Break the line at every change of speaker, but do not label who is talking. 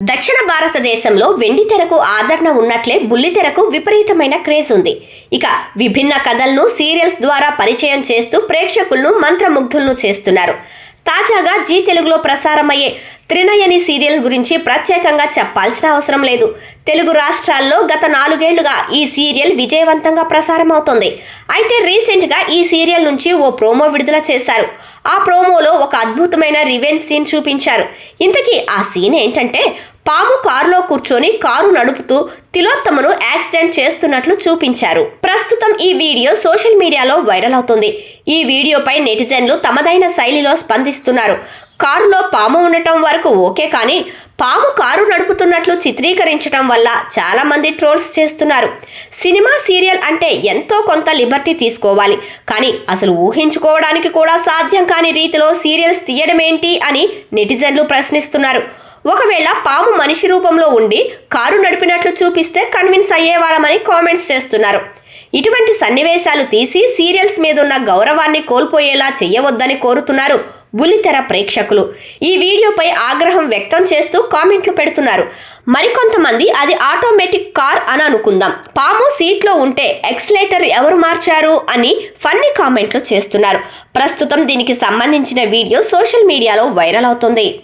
దక్షిణ భారతదేశంలో వెండితెరకు ఆదరణ ఉన్నట్లే బుల్లితెరకు విపరీతమైన క్రేజ్ ఉంది. ఇక విభిన్న కథలను సీరియల్స్ ద్వారా పరిచయం చేస్తూ ప్రేక్షకులను మంత్రముగ్ధులను చేస్తున్నారు. తాజాగా జీ తెలుగులో ప్రసారమయ్యే త్రినయని సీరియల్ గురించి ప్రత్యేకంగా చెప్పాల్సిన అవసరం లేదు. తెలుగు రాష్ట్రాల్లో గత 4 ఏళ్లుగా ఈ సీరియల్ విజయవంతంగా ప్రసారమవుతోంది. అయితే రీసెంట్గా ఈ సీరియల్ నుంచి ఓ ప్రోమో విడుదల చేశారు. ఆ ప్రోమోలో ఒక అద్భుతమైన రివెంజ్ సీన్ చూపించారు. ఇంతకీ ఆ సీన్ ఏంటంటే, పాము కారులో కూర్చొని కారు నడుపుతూ తిలోత్తమను యాక్సిడెంట్ చేస్తున్నట్లు చూపించారు. ప్రస్తుతం ఈ వీడియో సోషల్ మీడియాలో వైరల్ అవుతుంది. ఈ వీడియోపై నెటిజన్లు తమదైన శైలిలో స్పందిస్తున్నారు. కారులో పాము ఉండటం వరకు ఓకే, కానీ పాము కారు నడుపుతున్నట్లు చిత్రీకరించడం వల్ల చాలా మంది ట్రోల్స్ చేస్తున్నారు. సినిమా సీరియల్ అంటే ఎంతో కొంత లిబర్టీ తీసుకోవాలి, కానీ అసలు ఊహించుకోవడానికి కూడా సాధ్యం కాని రీతిలో సీరియల్స్ తీయడమేంటి అని నెటిజన్లు ప్రశ్నిస్తున్నారు. ఒకవేళ పాము మనిషి రూపంలో ఉండి కారు నడిపినట్లు చూపిస్తే కన్విన్స్ అయ్యేవాళ్ళమని కామెంట్స్ చేస్తున్నారు. ఇటువంటి సన్నివేశాలు తీసి సీరియల్స్ మీదున్న గౌరవాన్ని కోల్పోయేలా చెయ్యవద్దని కోరుతున్నారు బుల్లితెర ప్రేక్షకులు. ఈ వీడియోపై ఆగ్రహం వ్యక్తం చేస్తూ కామెంట్లు పెడుతున్నారు. మరికొంతమంది అది ఆటోమేటిక్ కార్ అని అనుకుందాం, పాము సీట్లో ఉంటే ఎక్సిలేటర్ ఎవరు మార్చారు అని ఫన్నీ కామెంట్లు చేస్తున్నారు. ప్రస్తుతం దీనికి సంబంధించిన వీడియో సోషల్ మీడియాలో వైరల్ అవుతుంది.